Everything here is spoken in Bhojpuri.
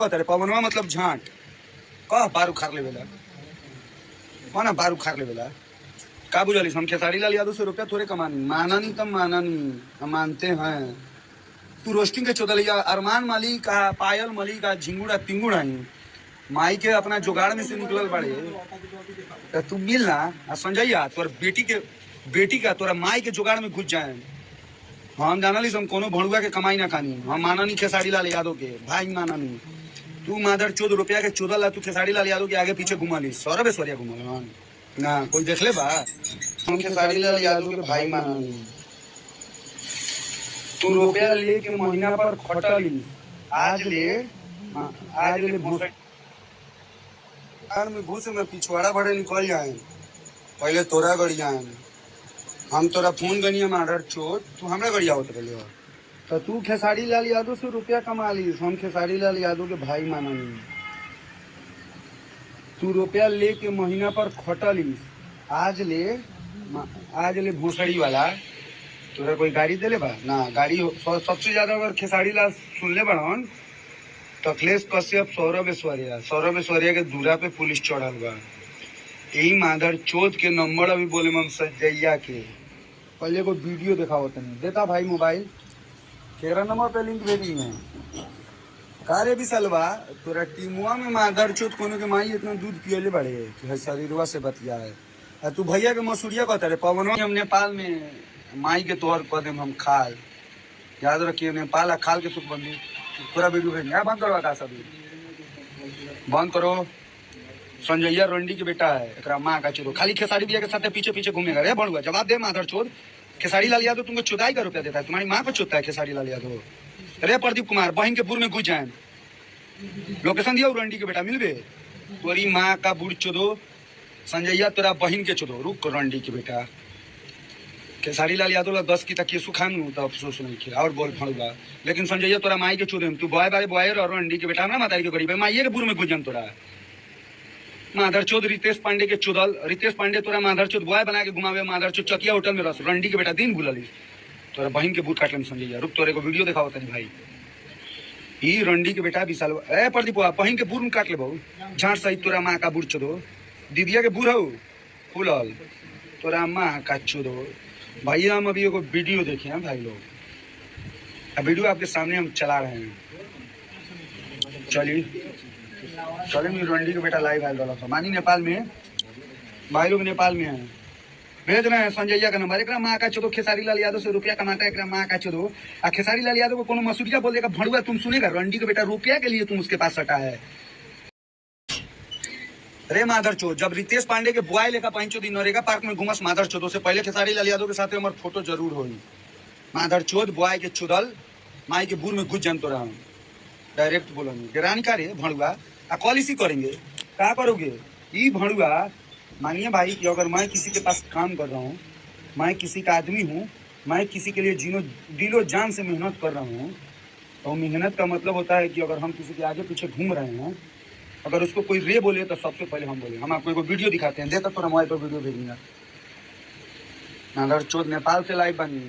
अरे पवनवा मतलब झांट कह बारू खार ले बेला कौन बारू खार ले बेला का बुझलिस हम खेसारी लाल यादव से रुपया थोड़े कमानी माना नहीं तब माना नहीं हम मानते हैं। तू रोस्टिंग के चौदलिया अरमान मलिक का पायल मलिक का झिंगुड़ा तिंगुड़ा ही माई के अपना जुगाड़ में से निकलल बड़े तो तू मिल ना संजैया तोर बेटी का तोरा माई के जुगाड़ में घुस जाए। हम जाना ली हम कोनो भणुआ के कमाई ना खानी हम माना नहीं खेसारी लाल यादव के भाई माना नहीं। तू मादर 14 रुपया के 14 ला तू खेसारी लाल यादव के आगे पीछे घुमा ली सौरभ ऐश्वर्या घुमा ना कोई देख ले बा हम खेसारी लाल यादव के भाई माना नहीं। तू रुपया ले के महीना पर खटली आज ले में घुस में पिछवाड़ा बड़े निकल जाए पहले तोरा गड़िया हम तोरा फोन गनिया माडर चोट तू हमरा गड़िया होत रहे तो तू खेसारी लाल यादव से रुपया कमा ली हम खेसारी लाल यादव के भाई माना नहीं। तू रुपया ले के महीना पर खटली आज ले भूसड़ी वाला तोरा कोई गाड़ी दे ले बा ना गाड़ी सबसे ज्यादा अगर खेसारी लाल सुन ले बड़न तो अखिलेश कश्यप सौरभ ऐश्वर्या के दूरा पे पुलिस चढ़ल बा। यही मादर चोद के नंबर अभी बोले हम सजैया के पहले को वीडियो दिखाओ तनी देता भाई मोबाइल केरा नंबर पे लिंक भेजी है कारे भी सलवा तोरा टीमुआ में मादर चोद कोनो के माई इतना दूध पियले बड़े कि शरीरवा से बतिया है तू भैया के मसूरिया कहता रे पवनवा हम नेपाल में माई के तोहर कदम हम खाल याद रखिए नेपाल खाल के तू बंदी पूरा वीडियो भेज बंद करवा का सभी बंद करो। संजैया रंडी के बेटा है एक माँ का चोरो खाली खेसारी भैया के साथ पीछे पीछे घूमेगा रे बड़ुआ जवाब दे माधर चोद खेसारी लाल यादव तुमको चुदाई का रुपया देता है तुम्हारी माँ को चुदता है खेसारी लाल यादव। रे प्रदीप कुमार बहन के बुर में घुस जाए लोकेशन दिया रंडी के बेटा मिलबे तोरी माँ का बुढ़ चोदो संजैया तेरा बहन के चोदो रुक रंडी के बेटा खेसारी लाल यादव 10 की तक सुखानू तो अफसोस नहीं किया और बोल फड़ूगा लेकिन संजैया तोरा माई के चोदे तू बॉय बारे बॉय और रंडी के बेटा ना मातारी के गरीब माइये के बुर में घुस जान तोरा माधर चौध रितेश पांडे के चुदल रितेश पांडे तोरा माधर चौध बॉय बना के घुमावे माधर चौध चकिया होटल में रस रंडी के बेटा दिन भूलली तोरा बहन के बूट काट ले संजैया रुक तोरे को वीडियो दिखाओ तनी भाई ई रंडी के बेटा विशाल ए प्रदीप बहन के बूर में काट ले बहु झाट सहित तोरा माँ का बूढ़ चोदो दीदिया के बूढ़ हो फूलल तोरा माँ का चोदो भाई हम अभी एगो वीडियो देखे हैं भाई लोग वीडियो आपके सामने हम चला रहे हैं चलिए रंडी के बेटा लाइव आयल रहा था मानी नेपाल में भाई लोग नेपाल में है भेज रहे हैं संजैया का नंबर एक माँ का चोदो खेसारी लाल यादव से रुपया कमाता है एक माँ का चोदो खेसारी लाल यादव को कोनो मसूरिया बोल देगा भड़ुआ तुम सुनेगा रंडी के बेटा रुपया के लिए तुम उसके पास सटा है। रे माधर चोद जब रितेश पांडे के बुआई लेखा पांचो दिन नरेगा पार्क में घुमस माधर चोदो से पहले खेसारी लाल यादव के साथ हमारे फोटो जरूर होई माधर चोद बुआई के चुदल माई के बुर में घुस जन तो रहा हूँ डायरेक्ट बोलेंगे गिरानी का रे भड़ुआ कॉलिसी करेंगे क्या करोगे ये भड़ुआ मानिए भाई कि अगर मैं किसी के पास काम कर रहा हूँ मैं किसी का आदमी हूँ मैं किसी के लिए दिलो जान से मेहनत कर रहा हूँ तो मेहनत का मतलब होता है कि अगर हम किसी के आगे पीछे घूम रहे हैं अगर उसको कोई रे बोले तो सबसे पहले हम बोले हम आपको एक वीडियो दिखाते हैं देखा तो मोबाइल पर वीडियो भेजूंगा नादर चौथ नेपाल से लाइव बनी